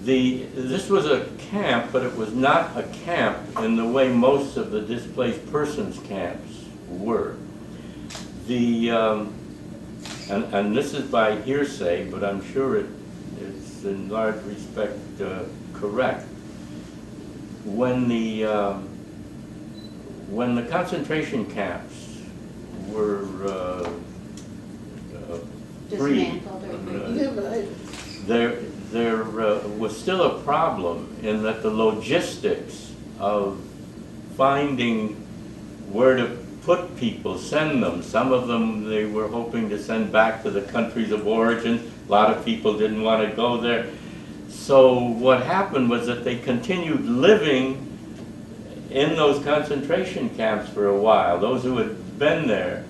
This was a camp, but it was not a camp in the way most of the displaced persons camps were. And this is by hearsay, but I'm sure it's in large respect correct. When the concentration camps were free, there was still a problem in that the logistics of finding where to put people, send them. Some of them they were hoping to send back to the countries of origin. A lot of people didn't want to go there. So what happened was that they continued living in those concentration camps for a while, those who had been there.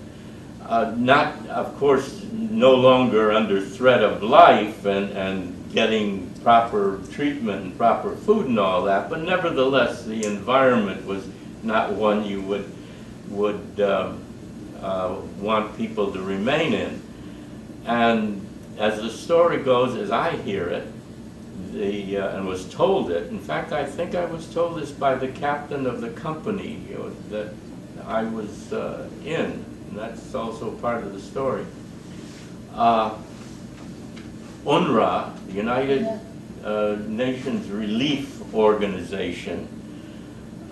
Not, of course, no longer under threat of life and getting proper treatment and proper food and all that, but nevertheless the environment was not one you would want people to remain in. And as the story goes, as I hear it, and was told it, in fact I think I was told this by the captain of the company that I was in, and that's also part of the story. UNRWA, the United Nations Relief Organization,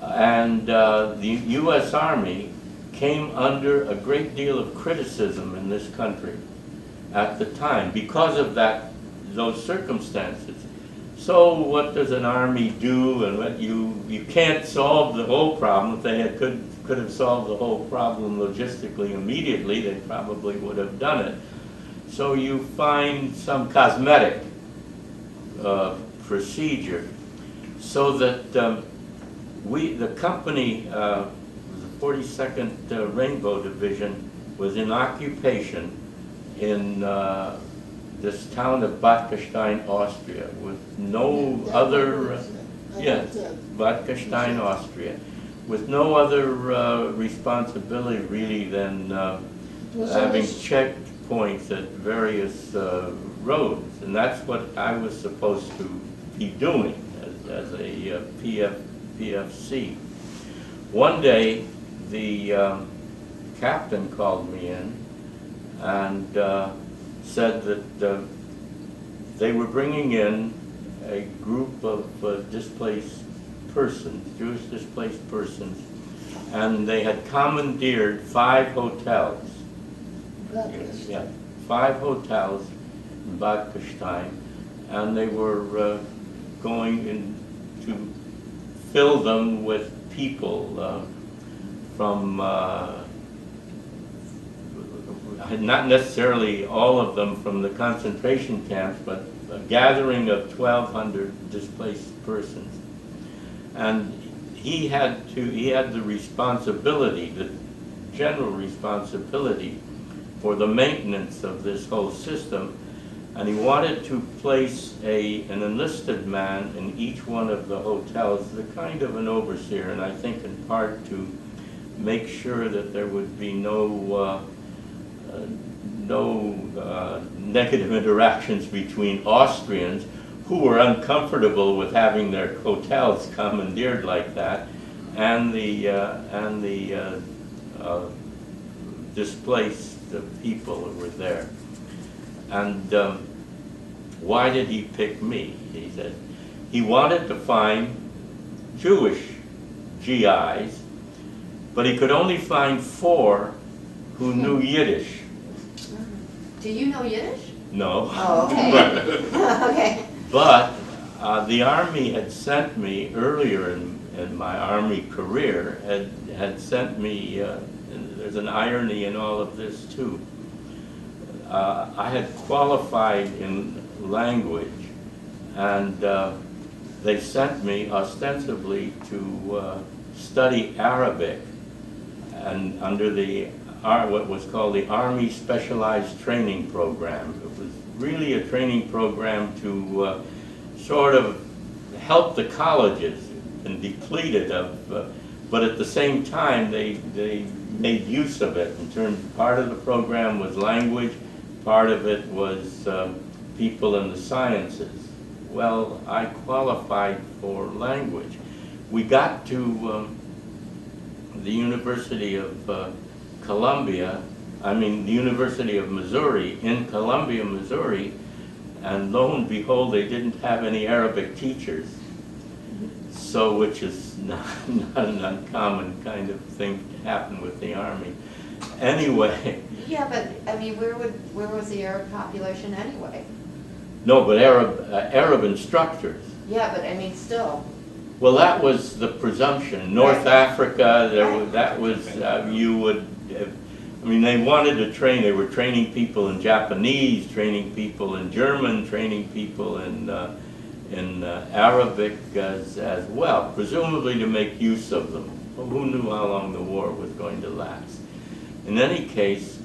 and the U.S. Army came under a great deal of criticism in this country at the time because of those circumstances. So what does an army do? And what you can't solve the whole problem. If they could have solved the whole problem logistically immediately, they probably would have done it. So you find some cosmetic procedure so that the company, the 42nd Rainbow Division, was in occupation in this town of Bad Gastein, Austria, with no other, Bad Gastein, Austria, with no other responsibility really than having checkpoints at various roads, and that's what I was supposed to be doing as a PFC. One day, the captain called me in and said that they were bringing in a group of displaced persons, Jewish displaced persons, and they had commandeered 5 hotels. Yeah, 5 hotels in Bad Gastein, and they were going in to fill them with people from not necessarily all of them from the concentration camps, but a gathering of 1,200 displaced persons. And he had the responsibility, the general responsibility for the maintenance of this whole system, and he wanted to place an enlisted man in each one of the hotels, the kind of an overseer, and I think in part to make sure that there would be no negative interactions between Austrians who were uncomfortable with having their hotels commandeered like that, and the displaced people who were there. And why did he pick me? He said he wanted to find Jewish GIs, but he could only find 4 who knew Yiddish. Do you know Yiddish? No. Oh, okay. Okay. But the Army had sent me earlier in my Army career, had sent me, there's an irony in all of this too. I had qualified in language, and they sent me ostensibly to study Arabic, and under what was called the Army Specialized Training Program. It was really a training program to sort of help the colleges and depleted of, but at the same time they made use of it in terms, part of the program was language, part of it was people in the sciences. well I qualified for language. We got to the University of Columbia, the University of Missouri, in Columbia, Missouri, and lo and behold, they didn't have any Arabic teachers. So, which is not an uncommon kind of thing to happen with the Army. Anyway. Yeah, but, where was the Arab population anyway? No, but Arab instructors. Yeah, but still. Well, that was the presumption. North Africa, Right. that was, you would, they wanted to train, they were training people in Japanese, training people in German, training people in Arabic as well, presumably to make use of them. Well, who knew how long the war was going to last? In any case,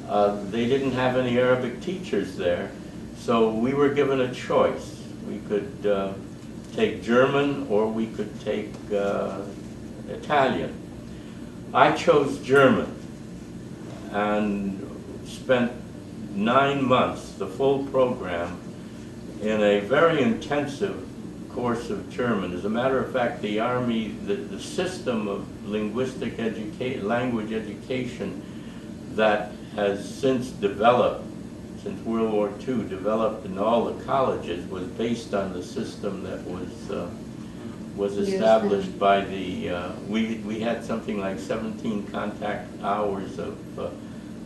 they didn't have any Arabic teachers there, so we were given a choice. We could take German or we could take Italian. I chose German and spent 9 months, the full program, in a very intensive course of German. As a matter of fact, the Army, the system of language education that has since developed, since World War II, developed in all the colleges, was based on the system that was established by the, we had something like 17 contact hours of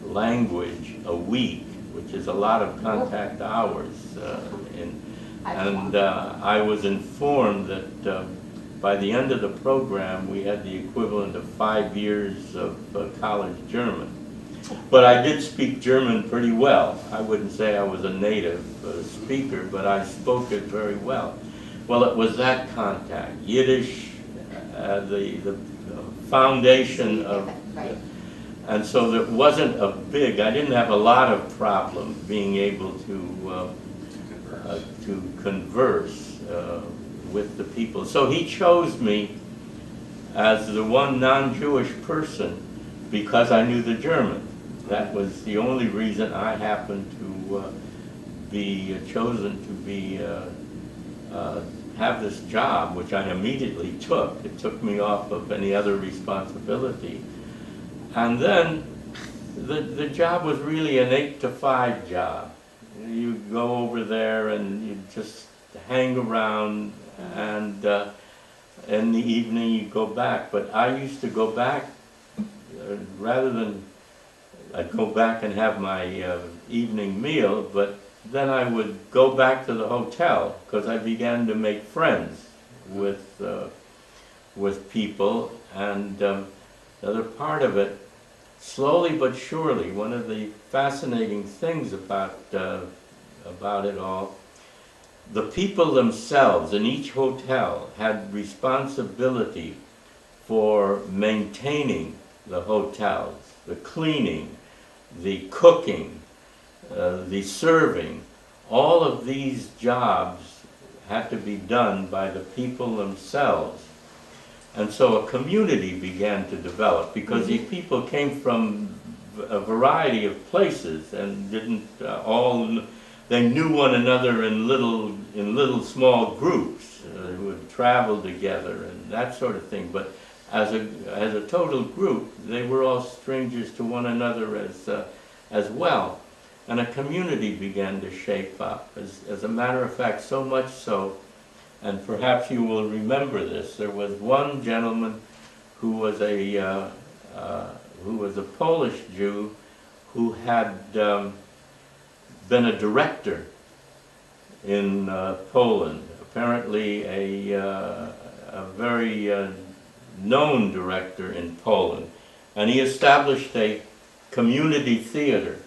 language a week, which is a lot of contact hours. I was informed that by the end of the program, we had the equivalent of 5 years of college German. But I did speak German pretty well. I wouldn't say I was a native speaker, but I spoke it very well. Well, it was that contact, Yiddish, the foundation of, and so there wasn't I didn't have a lot of problem being able to converse with the people. So he chose me as the one non-Jewish person because I knew the German. That was the only reason I happened to be chosen to be have this job, which I immediately took. It took me off of any other responsibility. And then the job was really an 8 to 5 job. You go over there and you just hang around, and in the evening you go back. But I used to go back, rather than I'd go back and have my evening meal, but then I would go back to the hotel because I began to make friends with people. And the other part of it, slowly but surely, one of the fascinating things about it all, the people themselves in each hotel had responsibility for maintaining the hotels, the cleaning, the cooking, the serving. All of these jobs had to be done by the people themselves. And so a community began to develop because these people came from a variety of places and didn't they knew one another in little small groups who would travel together and that sort of thing. But as a total group, they were all strangers to one another as well. And a community began to shape up. As a matter of fact, so much so, and perhaps you will remember this, there was one gentleman who was a Polish Jew who had been a director in Poland, apparently a very known director in Poland, and he established a community theater.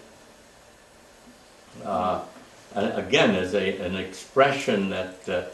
Again, as an expression that